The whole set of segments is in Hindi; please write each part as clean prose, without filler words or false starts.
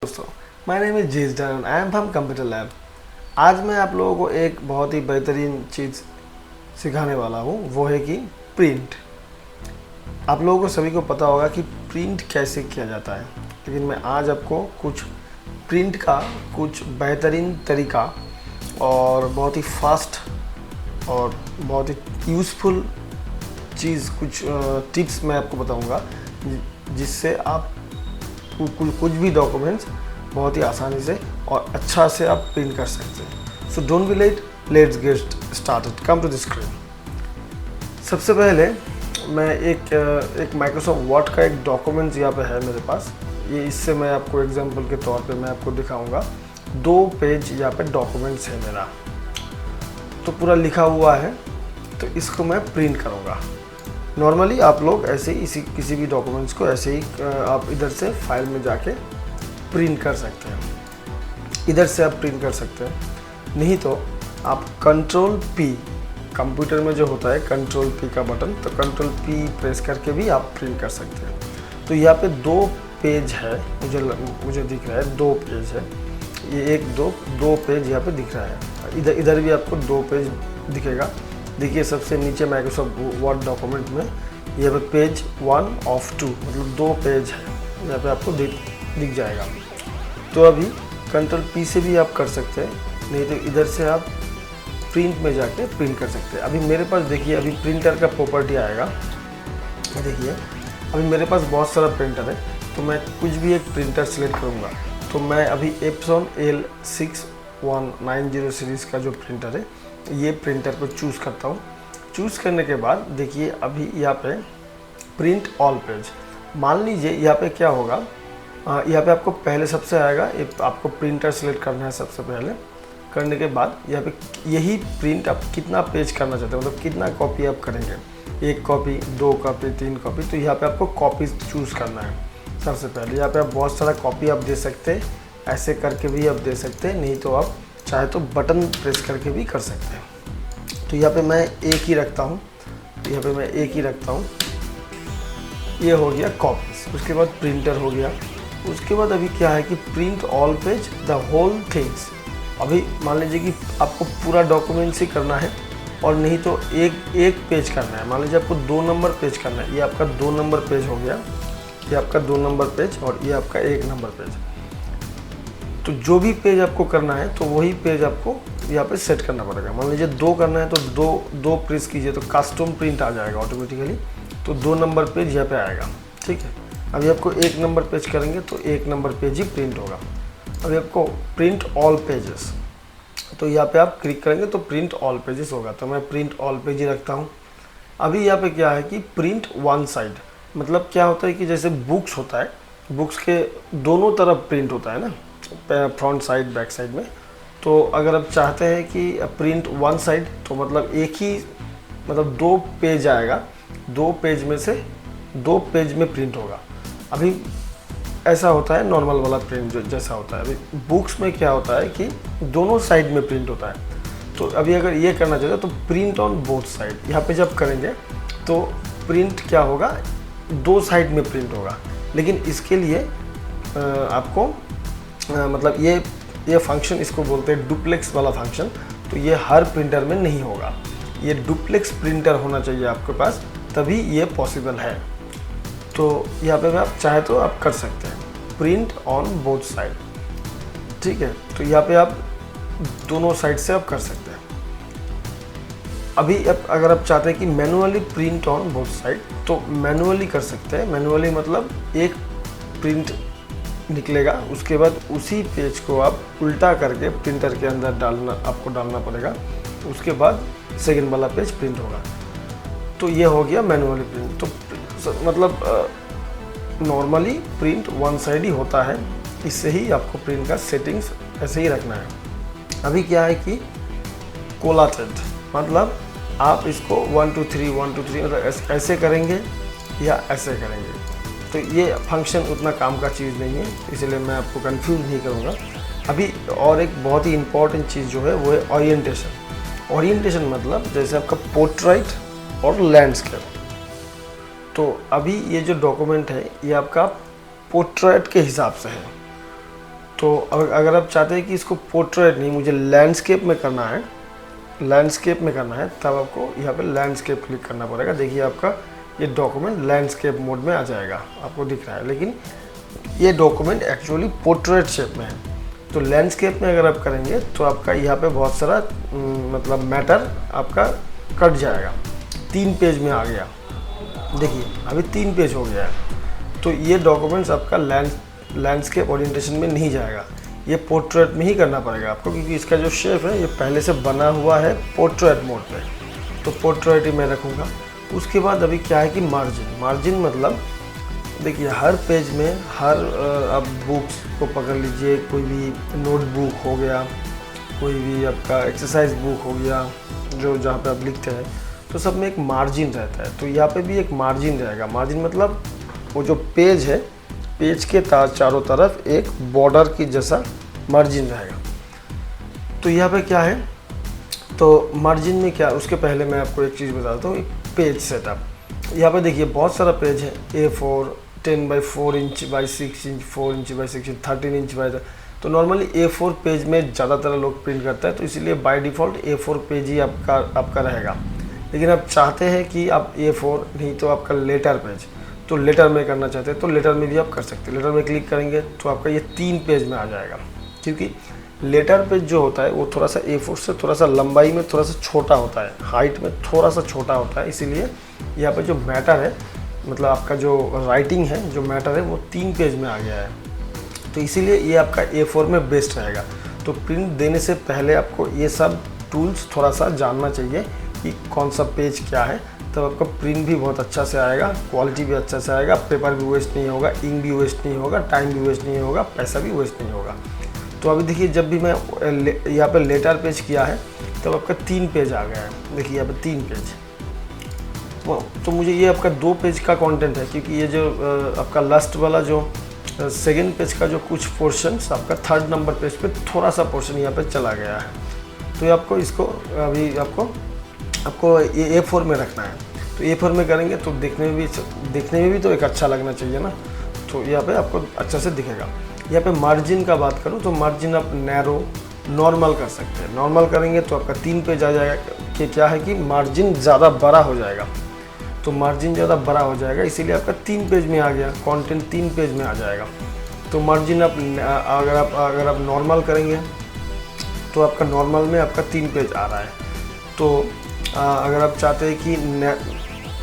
दोस्तों, माय नेम इज जीज डैन, I am from computer lab. आज मैं आप लोगों को एक बहुत ही बेहतरीन चीज़ सिखाने वाला हूँ, वो है कि प्रिंट। आप लोगों को सभी को पता होगा कि प्रिंट कैसे किया जाता है, लेकिन मैं आज आपको कुछ प्रिंट का कुछ बेहतरीन तरीका और बहुत ही फास्ट और बहुत ही यूज़फुल चीज़, कुछ टिप्स मैं आपको बताऊँगा जिससे आप कुछ भी डॉक्यूमेंट्स बहुत ही आसानी से और अच्छा से आप प्रिंट कर सकते हैं। So don't be late, let's get started. Come to the screen. सबसे पहले मैं एक माइक्रोसॉफ्ट वर्ड का एक डॉक्यूमेंट यहाँ पे है मेरे पास। ये इससे मैं आपको एग्जांपल के तौर पे मैं आपको दिखाऊंगा। 2 पेज यहाँ पे डॉक्यूमेंट्स है मेरा, तो पूरा लिखा हुआ है, तो इसको मैं प्रिंट करूँगा। नॉर्मली आप लोग ऐसे ही किसी भी डॉक्यूमेंट्स को ऐसे ही आप इधर से फाइल में जाके प्रिंट कर सकते हैं, इधर से आप प्रिंट कर सकते हैं। नहीं तो आप कंट्रोल पी, कंप्यूटर में जो होता है कंट्रोल पी का बटन, तो कंट्रोल पी प्रेस करके भी आप प्रिंट कर सकते हैं। तो यहाँ पे 2 पेज है, मुझे दिख रहा है 2 पेज है। ये 2 पेज यहाँ पे दिख रहा है। इधर भी आपको 2 पेज दिखेगा। देखिए सबसे नीचे माइक्रोसॉफ्ट वर्ड डॉक्यूमेंट में यहाँ पे पेज 1 ऑफ 2, मतलब 2 पेज है, यहाँ पे आपको दिख जाएगा। तो अभी कंट्रोल पी से भी आप कर सकते हैं, नहीं तो इधर से आप प्रिंट में जाके प्रिंट कर सकते हैं। अभी मेरे पास देखिए, अभी प्रिंटर का प्रॉपर्टी आएगा। देखिए अभी मेरे पास बहुत सारा प्रिंटर है, तो मैं कुछ भी एक प्रिंटर सेलेक्ट करूँगा। तो मैं अभी एप्सन L6190 सीरीज़ का जो प्रिंटर है, ये प्रिंटर को चूज़ करता हूँ। चूज़ करने के बाद देखिए अभी यहाँ पे प्रिंट ऑल पेज, मान लीजिए यहाँ पे क्या होगा, यहाँ पे आपको पहले सबसे आएगा, आपको प्रिंटर सेलेक्ट करना है। सबसे पहले करने के बाद यहाँ पे यही प्रिंट आप कितना पेज करना चाहते हैं, मतलब कितना कॉपी आप करेंगे, 1 कॉपी, 2 कॉपी, 3 कॉपी। तो यहाँ पे आपको कॉपी चूज़ करना है। सबसे पहले यहाँ पे आप बहुत सारा कॉपी आप दे सकते हैं, ऐसे करके भी आप दे सकते हैं, नहीं तो आप चाहे तो बटन प्रेस करके भी कर सकते हैं। तो यहाँ पे मैं एक ही रखता हूँ, यहाँ पे मैं एक ही रखता हूँ। ये हो गया कॉपीज। उसके बाद प्रिंटर हो गया। उसके बाद अभी क्या है कि print all page the whole things. अभी मान लीजिए कि आपको पूरा डॉक्यूमेंट्स ही करना है, और नहीं तो एक पेज करना है। मान लीजिए आपको 2 नंबर पेज करना है। ये आपका 2 नंबर पेज हो गया, ये आपका 2 नंबर पेज, और ये आपका 1 नंबर पेज। तो जो भी पेज आपको करना है, तो वही पेज आपको यहाँ पे सेट करना पड़ेगा। मान लीजिए 2 करना है, तो दो प्रेस कीजिए, तो कस्टम प्रिंट आ जाएगा ऑटोमेटिकली। तो 2 नंबर पेज यहाँ पे आएगा, ठीक है। अभी आपको 1 नंबर पेज करेंगे, तो 1 नंबर पेज ही प्रिंट होगा। अभी आपको प्रिंट ऑल पेजेस, तो यहाँ पे आप क्लिक करेंगे तो प्रिंट ऑल पेजेस होगा। तो मैं प्रिंट ऑल पेज ही रखता हूँ। अभी यहाँ पे क्या है कि प्रिंट वन साइड, मतलब क्या होता है कि जैसे बुक्स होता है, बुक्स के दोनों तरफ प्रिंट होता है ना, फ्रंट साइड बैक साइड में। तो अगर आप चाहते हैं कि प्रिंट वन साइड, तो मतलब एक ही, मतलब 2 पेज आएगा, 2 पेज में से 2 पेज में प्रिंट होगा। अभी ऐसा होता है नॉर्मल वाला प्रिंट जो जैसा होता है। अभी बुक्स में क्या होता है कि दोनों साइड में प्रिंट होता है। तो अभी अगर ये करना चाहते हैं तो प्रिंट ऑन बोथ साइड, यहाँ पे जब करेंगे तो प्रिंट क्या होगा, 2 साइड में प्रिंट होगा। लेकिन इसके लिए आपको मतलब ये फंक्शन, इसको बोलते हैं डुप्लेक्स वाला फंक्शन। तो ये हर प्रिंटर में नहीं होगा। ये डुप्लेक्स प्रिंटर होना चाहिए आपके पास, तभी ये पॉसिबल है। तो यहाँ पे आप चाहे तो आप कर सकते हैं प्रिंट ऑन बोथ साइड, ठीक है। तो यहाँ पे आप दोनों साइड से आप कर सकते हैं। अभी अगर आप चाहते हैं कि manually print on both side, तो मैनुअली कर सकते हैं। मैनुअली मतलब एक प्रिंट निकलेगा, उसके बाद उसी पेज को आप उल्टा करके प्रिंटर के अंदर आपको डालना पड़ेगा। उसके बाद सेकंड वाला पेज प्रिंट होगा। तो ये हो गया मैनुअली प्रिंट। तो मतलब नॉर्मली प्रिंट वन साइड ही होता है। इससे ही आपको प्रिंट का सेटिंग्स ऐसे ही रखना है। अभी क्या है कि कोलाटेड, मतलब आप इसको 1 2 3 1 2 3 मतलब ऐसे करेंगे या ऐसे करेंगे। तो ये फंक्शन उतना काम का चीज़ नहीं है, इसलिए मैं आपको कंफ्यूज नहीं करूँगा। अभी और एक बहुत ही इम्पॉर्टेंट चीज़ जो है वो है ओरिएंटेशन। ओरिएंटेशन मतलब जैसे आपका पोर्ट्रेट और लैंडस्केप। तो अभी ये जो डॉक्यूमेंट है ये आपका पोर्ट्रेट के हिसाब से है, तो अगर आप चाहते हैं कि इसको पोर्ट्रेट नहीं, मुझे लैंडस्केप में करना है, लैंडस्केप में करना है, तब आपको यहाँ पे लैंडस्केप क्लिक करना पड़ेगा। देखिए आपका ये डॉक्यूमेंट लैंडस्केप मोड में आ जाएगा, आपको दिख रहा है, लेकिन ये डॉक्यूमेंट एक्चुअली पोर्ट्रेट शेप में है। तो लैंडस्केप में अगर आप करेंगे तो आपका यहाँ पे बहुत सारा मतलब मैटर आपका कट जाएगा। 3 पेज में आ गया, देखिए अभी 3 पेज हो गया है। तो ये डॉक्यूमेंट्स आपका लैंडस्केप ओरिएंटेशन में नहीं जाएगा, ये पोर्ट्रेट में ही करना पड़ेगा आपको, क्योंकि इसका जो शेप है ये पहले से बना हुआ है पोर्ट्रेट मोड पे। तो पोर्ट्रेट ही मैं रखूँगा। उसके बाद अभी क्या है कि मार्जिन मतलब देखिए हर पेज में हर आप बुक्स को पकड़ लीजिए, कोई भी नोटबुक हो गया, कोई भी आपका एक्सरसाइज बुक हो गया, जो जहाँ पे आप लिखते हैं, तो सब में एक मार्जिन रहता है। तो यहाँ पे भी एक मार्जिन रहेगा। मार्जिन मतलब वो जो पेज है, पेज के चारों तरफ एक बॉर्डर की जैसा मार्जिन रहेगा। तो यहाँ पे क्या है, तो मार्जिन में क्या, उसके पहले मैं आपको एक चीज़ बताता हूँ, एक पेज सेटअप। यहाँ पे देखिए बहुत सारा पेज है, A4 10x4 inch by 6 inch, 4 inch by 6 inch, 13 inch by. तो नॉर्मली A4 पेज में ज़्यादातर लोग प्रिंट करता है, तो इसीलिए बाय डिफ़ॉल्ट A4 पेज ही आपका रहेगा। लेकिन आप चाहते हैं कि आप A4 नहीं तो आपका लेटर पेज, तो लेटर में करना चाहते हैं तो लेटर में भी आप कर सकते हैं। लेटर में क्लिक करेंगे तो आपका ये 3 पेज में आ जाएगा, क्योंकि लेटर पेज जो होता है वो थोड़ा सा A4 से थोड़ा सा लंबाई में थोड़ा सा छोटा होता है, हाइट में थोड़ा सा छोटा होता है। इसीलिए यहाँ पे जो मैटर है, मतलब आपका जो राइटिंग है, जो मैटर है, वो 3 पेज में आ गया है। तो इसीलिए ये आपका A4 में बेस्ट रहेगा। तो प्रिंट देने से पहले आपको ये सब टूल्स थोड़ा सा जानना चाहिए कि कौन सा पेज क्या है, तब आपका प्रिंट भी बहुत अच्छा से आएगा, क्वालिटी भी अच्छा से आएगा, पेपर भी वेस्ट नहीं होगा, इंक भी वेस्ट नहीं होगा, टाइम भी वेस्ट नहीं होगा, पैसा भी वेस्ट नहीं होगा। तो अभी देखिए जब भी मैं यहाँ पे लेटर पेज किया है तब आपका 3 पेज आ गया है। देखिए यहाँ पे 3 पेज। तो मुझे ये आपका 2 पेज का कंटेंट है, क्योंकि ये जो आपका लास्ट वाला जो सेकेंड पेज का जो कुछ पोर्शंस आपका 3rd नंबर पेज पे थोड़ा सा पोर्शन यहाँ पे चला गया है। तो ये आपको इसको अभी आपको ये A4 में रखना है। तो A4 में करेंगे तो देखने में भी तो एक अच्छा लगना चाहिए ना। तो यहाँ पे आपको अच्छा से दिखेगा। यहाँ पे मार्जिन का बात करूँ तो मार्जिन आप नैरो नॉर्मल कर सकते हैं। नॉर्मल करेंगे तो आपका 3 पेज आ जाएगा, कि क्या है कि मार्जिन ज़्यादा बड़ा हो जाएगा। तो मार्जिन ज़्यादा बड़ा हो जाएगा, इसीलिए आपका 3 पेज में आ गया, कंटेंट 3 पेज में आ जाएगा। तो मार्जिन अगर आप नॉर्मल करेंगे तो आपका नॉर्मल में आपका 3 पेज आ रहा है। तो अगर आप चाहते हैं कि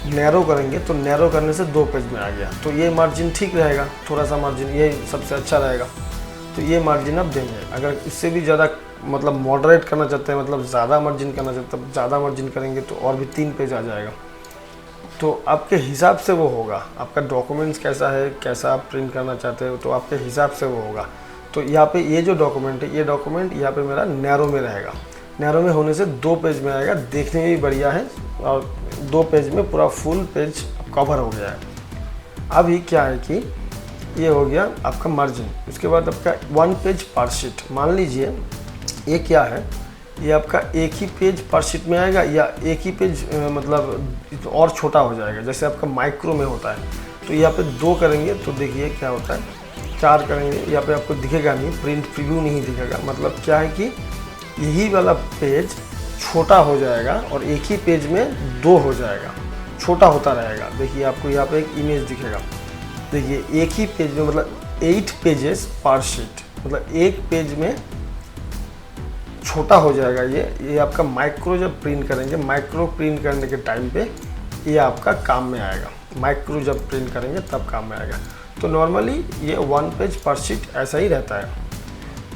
नैरो करेंगे तो नैरो करने से 2 पेज में आ गया। तो ये मार्जिन ठीक रहेगा, थोड़ा सा मार्जिन ये सबसे अच्छा रहेगा। तो ये मार्जिन आप देंगे। अगर इससे भी ज़्यादा मतलब मॉडरेट करना चाहते हैं, मतलब ज़्यादा मार्जिन करना चाहते हैं, ज़्यादा मार्जिन करेंगे तो और भी 3 पेज आ जाएगा। तो आपके हिसाब से वो होगा, आपका डॉक्यूमेंट्स कैसा है, कैसा आप प्रिंट करना चाहते हो, तो आपके हिसाब से वो होगा। तो यहाँ पे ये जो डॉक्यूमेंट है, ये डॉक्यूमेंट यहाँ पे मेरा नैरो में रहेगा। नैरो में होने से 2 पेज में आएगा, देखने में भी बढ़िया है, और 2 पेज में पूरा फुल पेज कवर हो गया है। अभी क्या है कि ये हो गया आपका मार्जिन। उसके बाद आपका 1 पेज पर शीट। मान लीजिए ये क्या है, ये आपका एक ही पेज पर शीट में आएगा, या एक ही पेज मतलब और छोटा हो जाएगा, जैसे आपका माइक्रो में होता है। तो यहाँ पे 2 करेंगे तो देखिए क्या होता है, 4 करेंगे, यहाँ पे आपको दिखेगा नहीं, प्रिंट प्रीव्यू नहीं दिखेगा। मतलब क्या है कि यही वाला पेज छोटा हो जाएगा और एक ही पेज में 2 हो जाएगा, छोटा होता रहेगा। देखिए आपको यहाँ पे एक इमेज दिखेगा। देखिए एक ही पेज में मतलब 8 पेजेस पर शीट, मतलब एक पेज में छोटा हो जाएगा। ये आपका माइक्रो जब प्रिंट करेंगे, माइक्रो प्रिंट करने के टाइम पे ये आपका काम में आएगा। माइक्रो जब प्रिंट करेंगे तब काम में आएगा। तो नॉर्मली ये 1 पेज पर शीट ऐसा ही रहता है।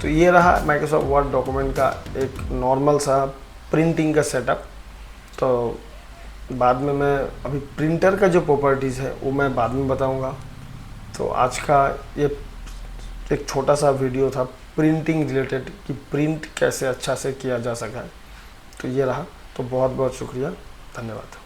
तो ये रहा माइक्रोसॉफ्ट वर्ड डॉक्यूमेंट का एक नॉर्मल सा प्रिंटिंग का सेटअप। तो बाद में मैं अभी प्रिंटर का जो प्रॉपर्टीज़ है वो मैं बाद में बताऊंगा। तो आज का ये एक छोटा सा वीडियो था प्रिंटिंग रिलेटेड, कि प्रिंट कैसे अच्छा से किया जा सका है। तो ये रहा। तो बहुत बहुत शुक्रिया, धन्यवाद।